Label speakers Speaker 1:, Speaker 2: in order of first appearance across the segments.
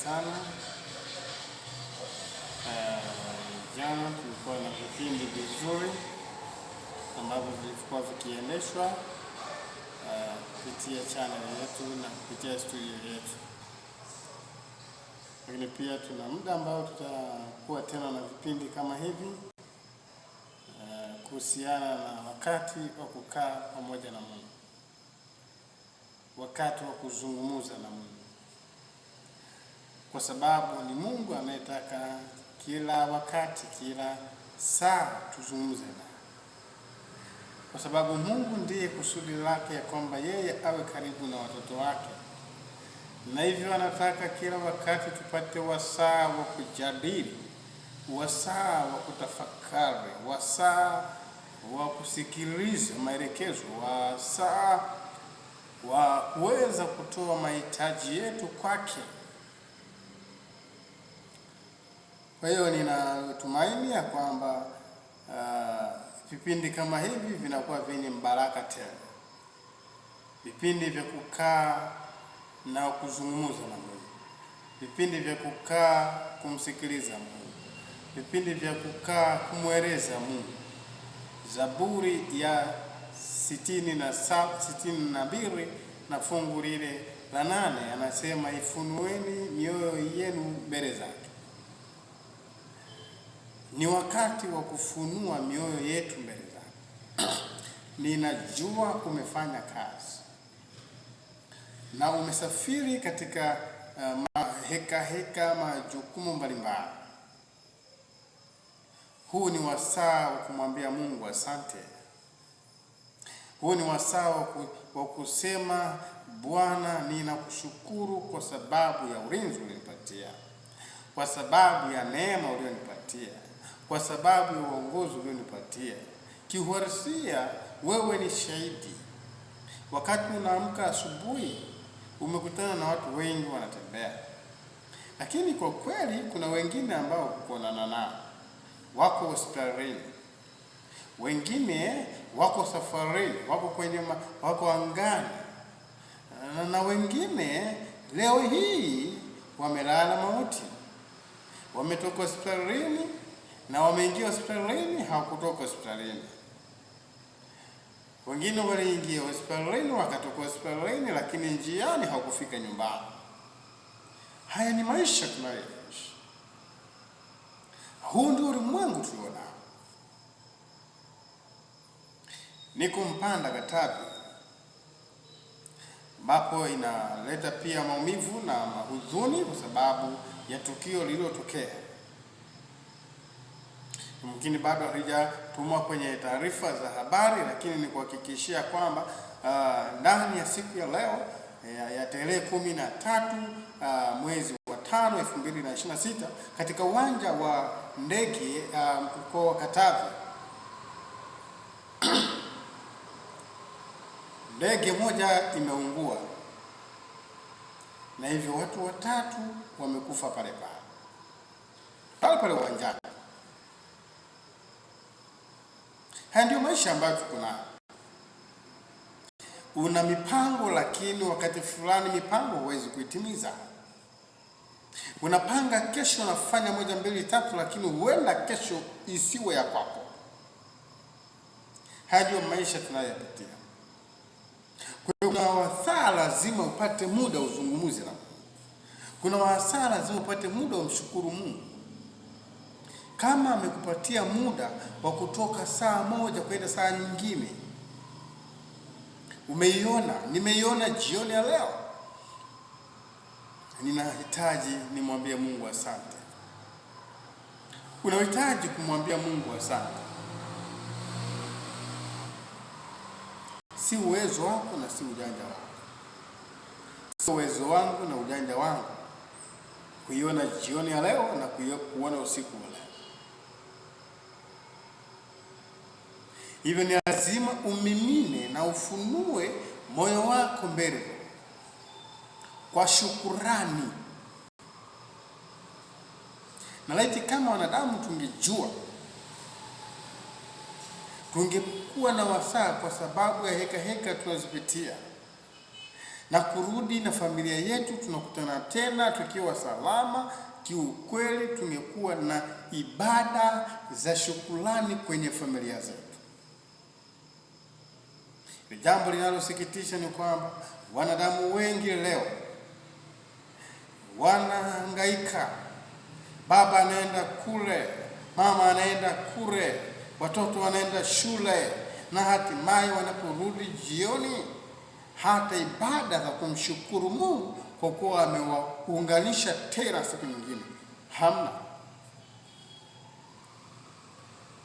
Speaker 1: Sana jana tulikuwa na vipindi vizuri ambavyo vilikuwa vikiendeshwa kupitia channel yetu na kupitia studio yetu, lakini pia tuna muda ambao tutakuwa tena na vipindi kama hivi kuhusiana na wakati wa kukaa pamoja na Mungu, wakati wa kuzungumza na Mungu, kwa sababu ni Mungu anayetaka kila wakati, kila saa tuzungumze naye, kwa sababu Mungu ndiye kusudi lake ya kwamba yeye awe karibu na watoto wake, na hivyo anataka kila wakati tupate wasaa wa kujadili, wasaa wa kutafakari, wasaa wa kusikiliza maelekezo, wasaa wa kuweza kutoa mahitaji yetu kwake. Kwa hiyo ninatumaini ya kwamba vipindi kama hivi vinakuwa vyenye baraka tele, vipindi vya kukaa na kuzungumza na Mungu, vipindi vya kukaa kumsikiliza Mungu, vipindi vya kukaa kumweleza Mungu. Zaburi ya 62 na fungu lile la 8 anasema, ifunueni mioyo yenu mbele zake. Ni wakati wa kufunua mioyo yetu mbele zake. Ninajua umefanya kazi na umesafiri katika majukumu mbalimbali. Huu ni wasaa wa kumwambia Mungu asante. Huu ni wasaa wa kusema, Bwana, ninakushukuru kwa sababu ya ulinzi ulionipatia, kwa sababu ya neema ulionipatia, kwa sababu ya uongozi ulionipatia. Kiuhalisia wewe ni shahidi. Wakati unaamka asubuhi umekutana na watu wengi wanatembea, lakini kwa kweli kuna wengine ambao kuonana nao wako hospitalini, wengine wako safarini, wako angani, na wengine leo hii wamelala mauti, wametoka hospitalini na wameingia hospitalini, hawakutoka hospitalini. Wengine waliingia hospitalini wakatoka hospitalini, lakini njiani hawakufika nyumbani. Haya ni maisha tunayoishi. Huu ndio ulimwengu tulionao. Niko Mpanda Katavi, ambapo inaleta pia maumivu na huzuni kwa sababu ya tukio lililotokea. Mungkin bado halijatumwa kwenye taarifa za habari, lakini ni kuhakikishia kwamba ndani ya siku ya leo ya tarehe 13 mwezi wa 5 2026 katika uwanja wa ndege mkoa wa Katavi, ndege moja imeungua na hivyo watu 3 wamekufa pale uwanjani. Haya ndio maisha ambayo tuko nayo. Una mipango, lakini wakati fulani mipango huwezi kuitimiza. Unapanga kesho unafanya 1 2 3, lakini huenda kesho isiwe ya kwako. Haya ndio maisha tunayopitia. Kuna wasaa lazima upate muda uzungumuze na Mungu. Kuna wasaa lazima upate muda umshukuru Mungu. Kama amekupatia muda wa kutoka saa moja kwenda saa nyingine, nimeiona jioni ya leo, ninahitaji nimwambie Mungu asante. Unahitaji kumwambia Mungu asante. Si uwezo wako na si ujanja wako, si uwezo wangu na ujanja wangu kuiona jioni ya leo na kuona usiku wa leo. Hivyo ni lazima umimine na ufunue moyo wako mbele kwa shukurani. Na laiti kama wanadamu tungejua, tungekuwa na wasaa, kwa sababu ya heka tunazipitia. na kurudi na familia yetu, tunakutana tena tukiwa salama. Kiukweli tungekuwa na ibada za shukrani kwenye familia zetu. Jambo linalosikitisha ni kwamba wanadamu wengi leo wanahangaika. Baba anaenda kule, mama anaenda kule, watoto wanaenda shule, na hatimaye wanaporudi jioni, hata ibada za kumshukuru Mungu kwa kuwa amewaunganisha tena siku nyingine hamna.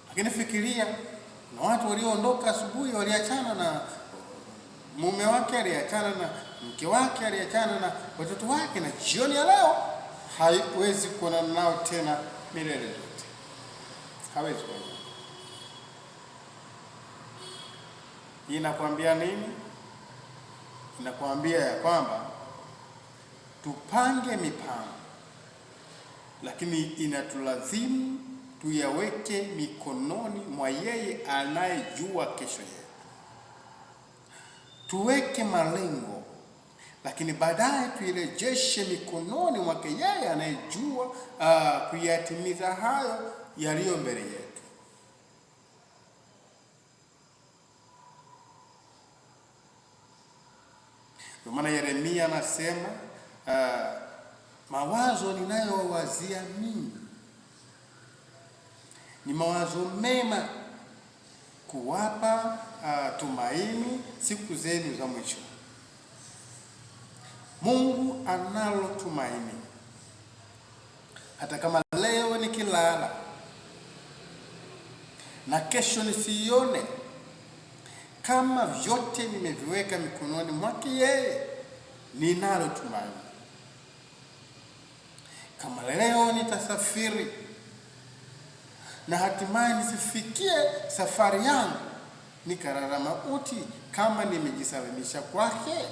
Speaker 1: Lakini fikiria, na watu walioondoka asubuhi waliachana na mume wake, aliachana na mke wake, aliachana na watoto wake, na jioni ya leo haiwezi kuonana nao tena milele yote. Hawezi kuonana. Hii inakwambia nini? Inakwambia ya kwamba tupange mipango, lakini inatulazimu tuyaweke mikononi mwa yeye anayejua kesho yetu. Tuweke malengo, lakini baadaye tuirejeshe mikononi mwake yeye anayejua kuyatimiza hayo yaliyo mbele yetu. Kwa maana Yeremia anasema mawazo ninayowazia mimi ni mawazo mema, kuwapa tumaini siku zenu za mwisho. Mungu analo tumaini. Hata kama leo nikilala na kesho nisione, kama vyote nimeviweka mikononi mwake yeye, ninalo tumaini. Kama leo nitasafiri na hatimaye nisifikie safari yangu nikarara mauti, kama nimejisalimisha kwake,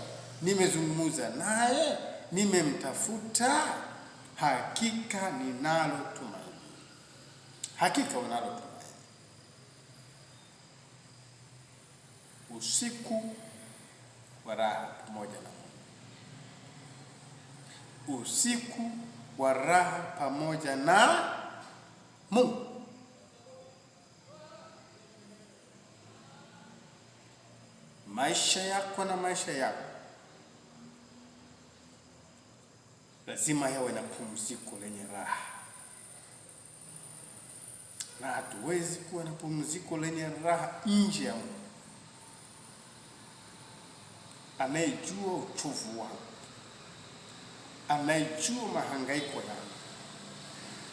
Speaker 1: nimezungumza naye, nimemtafuta, hakika ninalo tumaini. Hakika unalo tumaini. Usiku wa raha pamoja na Mungu. Usiku wa raha pamoja na Mungu. Maisha yako na maisha yako lazima yawe na pumziko lenye raha, na hatuwezi kuwa na pumziko lenye raha nje ya Mungu anayejua uchovu wangu, anayejua mahangaiko yangu,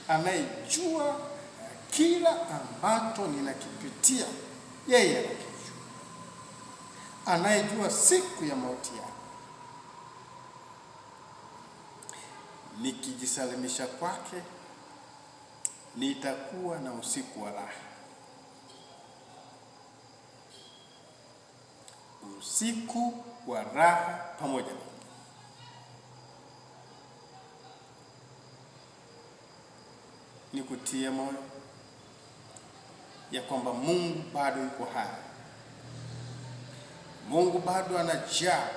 Speaker 1: anayejua kila ambacho ninakipitia. Yeye anakijua, anayejua siku ya mauti yangu. Nikijisalimisha kwake, nitakuwa na usiku wa raha. Usiku wa raha pamoja na Mungu. Nikutie moyo ya kwamba Mungu bado yuko hai. Mungu bado anajaa.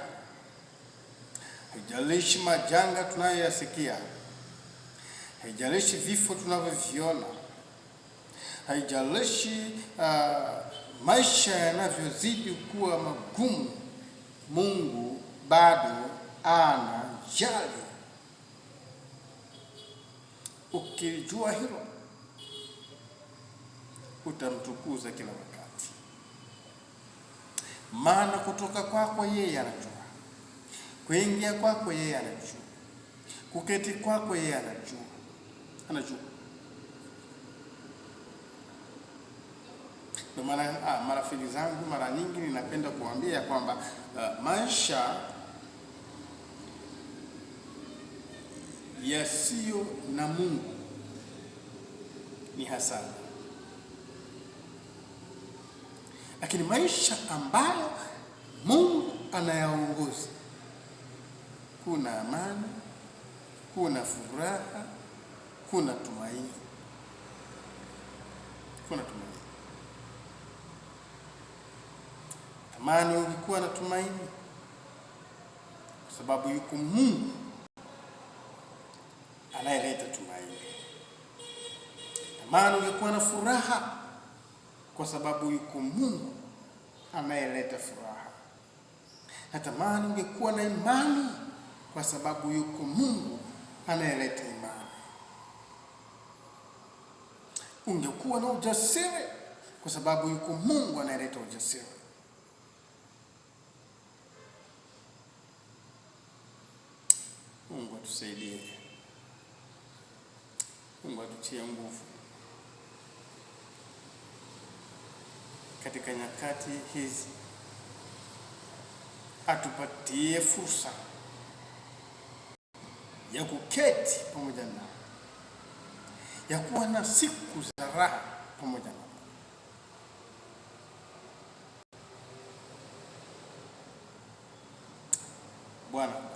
Speaker 1: Haijalishi majanga tunayoyasikia, haijalishi vifo tunavyoviona, haijalishi maisha yanavyozidi kuwa magumu, Mungu bado anajali. Ukijua hilo, utamtukuza kila wakati, maana kutoka kwako yeye anajua, kuingia kwako yeye anajua, kuketi kwako yeye anajua. Ndio maana marafiki zangu mara nyingi ninapenda kuambia kwamba maisha yasiyo na Mungu ni hasara, lakini maisha ambayo Mungu anayaongoza, kuna amani, kuna furaha, kuna tumaini. Kuna tumaini. Tamani ungekuwa na tumaini, kwa sababu yuko Mungu anayeleta tumaini. Tamani ungekuwa na furaha kwa sababu yuko Mungu anayeleta furaha. Natamani ungekuwa na imani kwa sababu yuko Mungu anayeleta imani. Ungekuwa na ujasiri kwa sababu yuko Mungu anayeleta ujasiri. Mungu atusaidie. Mungu atutie nguvu katika nyakati hizi, atupatie fursa ya kuketi pamoja nao, ya kuwa na siku za raha pamoja nao. Bwana